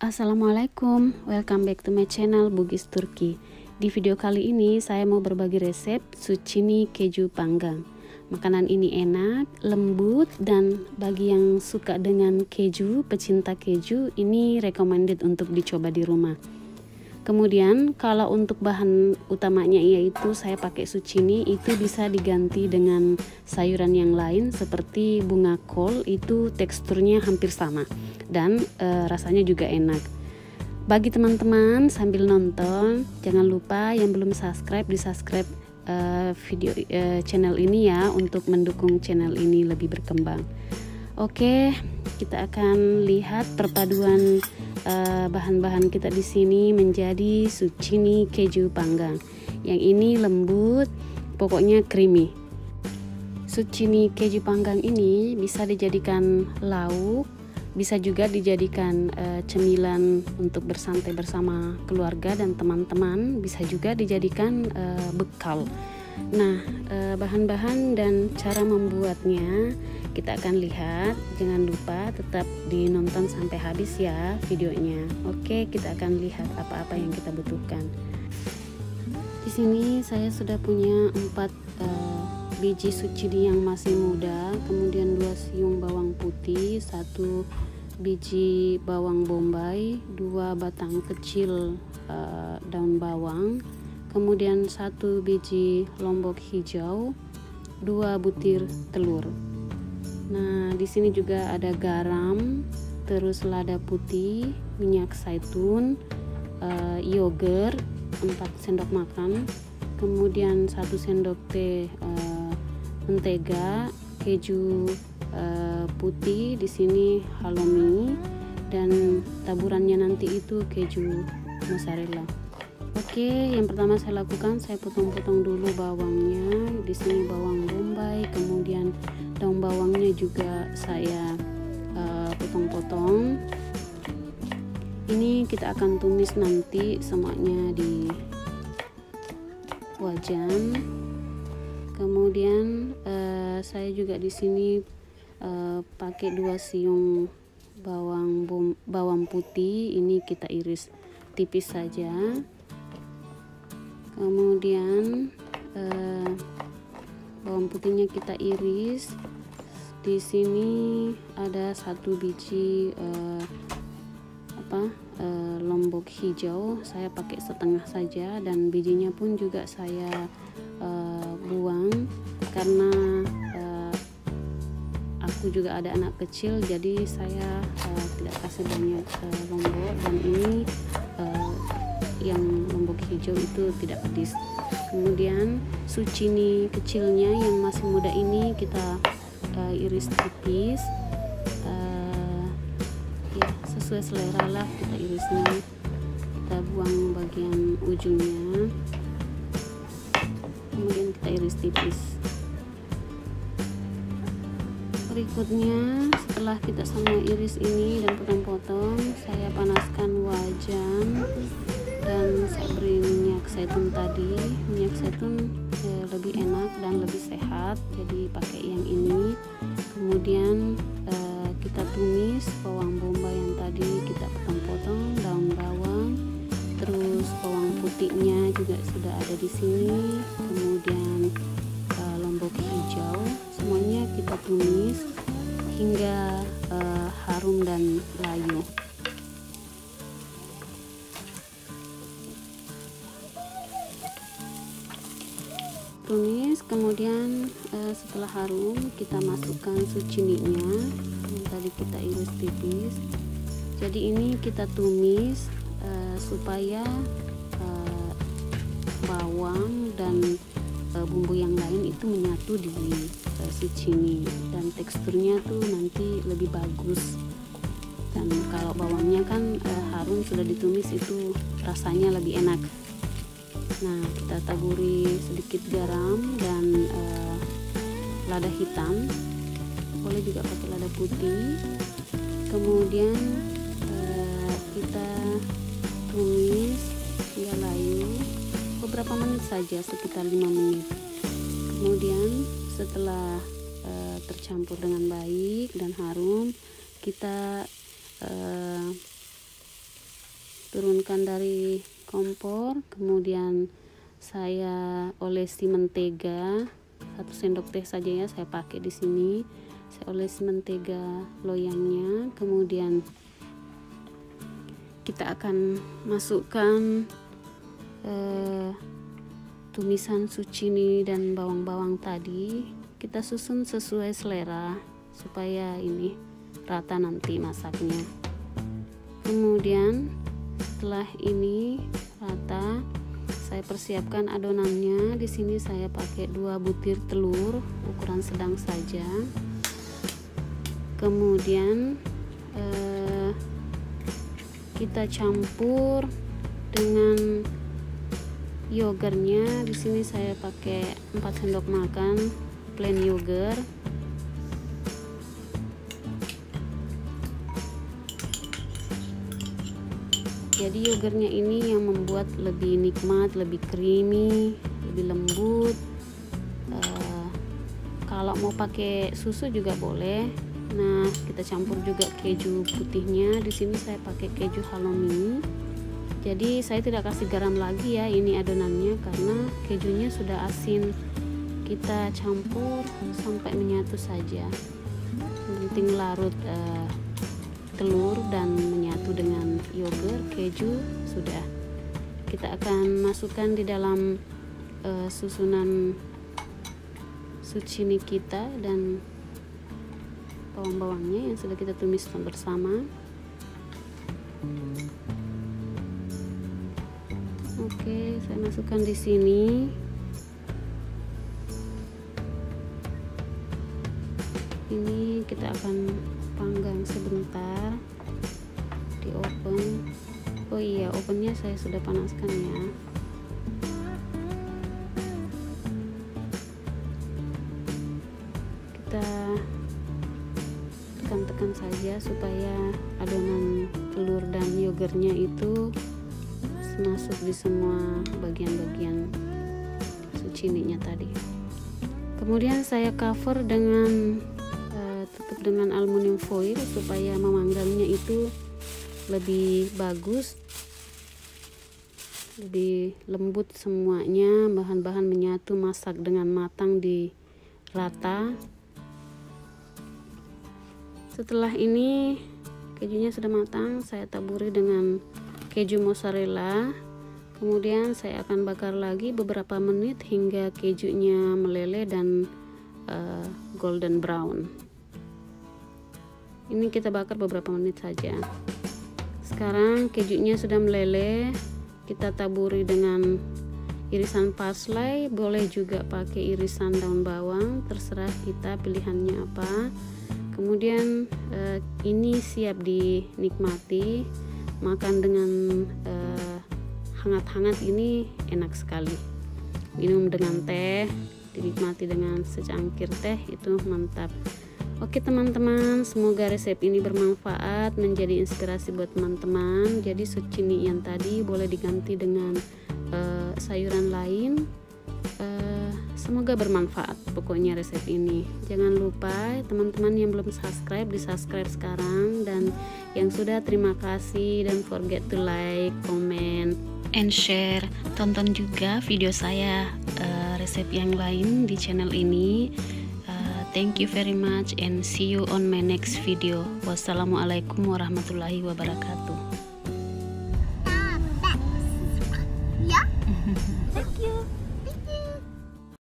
Assalamualaikum, welcome back to my channel Bugis Turki. Di video kali ini saya mau berbagi resep zucchini keju panggang. Makanan ini enak, lembut, dan bagi yang suka dengan keju, pecinta keju, ini recommended untuk dicoba di rumah. Kemudian kalau untuk bahan utamanya yaitu saya pakai zucchini, itu bisa diganti dengan sayuran yang lain seperti bunga kol, itu teksturnya hampir sama dan rasanya juga enak. Bagi teman-teman sambil nonton, jangan lupa yang belum subscribe di subscribe video channel ini ya, untuk mendukung channel ini lebih berkembang. Oke, kita akan lihat perpaduan bahan-bahan kita di sini menjadi zucchini keju panggang. Yang ini lembut, pokoknya creamy. Zucchini keju panggang ini bisa dijadikan lauk, bisa juga dijadikan cemilan untuk bersantai bersama keluarga dan teman-teman, bisa juga dijadikan bekal. Nah, bahan-bahan dan cara membuatnya kita akan lihat. Jangan lupa tetap dinonton sampai habis ya videonya. Oke, kita akan lihat apa-apa yang kita butuhkan. Di sini saya sudah punya 4 biji zucchini yang masih muda, kemudian 2 siung bawang putih, 1 biji bawang bombay, 2 batang kecil daun bawang, kemudian 1 biji lombok hijau, 2 butir telur. Nah, di sini juga ada garam, terus lada putih, minyak zaitun, yogurt 4 sendok makan, kemudian 1 sendok teh mentega, keju putih, di sini halloumi, dan taburannya nanti itu keju mozzarella. Oke, yang pertama saya lakukan, saya potong-potong dulu bawangnya. Di sini bawang bombay, kemudian daun bawangnya juga saya potong-potong. Ini kita akan tumis nanti semuanya di wajan. Kemudian saya juga di sini pakai 2 siung bawang putih, ini kita iris tipis saja. Kemudian bawang putihnya kita iris. Di sini ada 1 biji lombok hijau, saya pakai setengah saja, dan bijinya pun juga saya buang karena aku juga ada anak kecil, jadi saya tidak kasih banyak lombok, dan ini yang lombok hijau itu tidak pedis. Kemudian zucchini kecilnya yang masih muda ini kita iris tipis, ya sesuai selera lah kita irisnya. Kita buang bagian ujungnya, kemudian kita iris tipis. Berikutnya, setelah kita semua iris ini dan potong-potong, saya panaskan wajan dan saya beri minyak zaitun tadi. Minyak zaitun lebih enak dan lebih sehat, jadi pakai yang ini. Kemudian kita tumis bawang bombay yang tadi kita potong-potong, daun bawang, terus bawang putihnya juga sudah ada di sini. Kemudian lombok hijau, semuanya kita tumis hingga harum dan layu. Tumis, kemudian setelah harum kita masukkan zucchini-nya yang tadi kita iris tipis. Jadi ini kita tumis supaya bawang dan bumbu yang lain itu menyatu di zucchini, dan teksturnya tuh nanti lebih bagus. Dan kalau bawangnya kan harum sudah ditumis, itu rasanya lebih enak. Nah, kita taburi sedikit garam dan lada hitam, boleh juga pakai lada putih. Kemudian kita tumis hingga layu beberapa menit saja, sekitar 5 menit. Kemudian setelah tercampur dengan baik dan harum, kita turunkan dari kompor, kemudian saya olesi mentega 1 sendok teh saja ya saya pakai di sini. Saya olesi mentega loyangnya, kemudian kita akan masukkan tumisan zucchini dan bawang-bawang tadi. Kita susun sesuai selera supaya ini rata nanti masaknya. Kemudian setelah ini rata, saya persiapkan adonannya. Di sini saya pakai 2 butir telur ukuran sedang saja. Kemudian kita campur dengan yogurtnya. Di sini saya pakai 4 sendok makan plain yogurt. Jadi yogurtnya ini yang membuat lebih nikmat, lebih creamy, lebih lembut. Kalau mau pakai susu juga boleh. Nah, kita campur juga keju putihnya. Di sini saya pakai keju halloumi. Jadi saya tidak kasih garam lagi ya ini adonannya karena kejunya sudah asin. Kita campur sampai menyatu saja. Yang penting larut telur dan menyatu dengan yogurt, keju sudah. Kita akan masukkan di dalam susunan zucchini kita dan bawang-bawangnya yang sudah kita tumis bersama. Oke, saya masukkan di sini. Ini kita akan panggang sebentar di oven. Oh iya, ovennya saya sudah panaskan ya. Kita tekan-tekan saja supaya adonan telur dan yogurtnya itu masuk di semua bagian-bagian zucchini-nya tadi. Kemudian saya cover dengan tutup dengan aluminium foil supaya memanggangnya itu lebih bagus, lebih lembut semuanya, bahan-bahan menyatu, masak dengan matang di rata. Setelah ini kejunya sudah matang, saya taburi dengan keju mozzarella. Kemudian saya akan bakar lagi beberapa menit hingga kejunya meleleh dan golden brown. Ini kita bakar beberapa menit saja. Sekarang kejunya sudah meleleh, kita taburi dengan irisan parsley, boleh juga pakai irisan daun bawang, terserah kita pilihannya apa. Kemudian ini siap dinikmati, makan dengan hangat-hangat ini enak sekali. Minum dengan teh, dinikmati dengan secangkir teh, itu mantap. Oke teman-teman, semoga resep ini bermanfaat, menjadi inspirasi buat teman-teman. Jadi zucchini yang tadi boleh diganti dengan sayuran lain. Semoga bermanfaat pokoknya resep ini. Jangan lupa teman-teman yang belum subscribe, di subscribe sekarang, dan yang sudah terima kasih, dan forget to like, comment, and share. Tonton juga video saya resep yang lain di channel ini. Thank you very much and see you on my next video. Wassalamualaikum warahmatullahi wabarakatuh. Ya.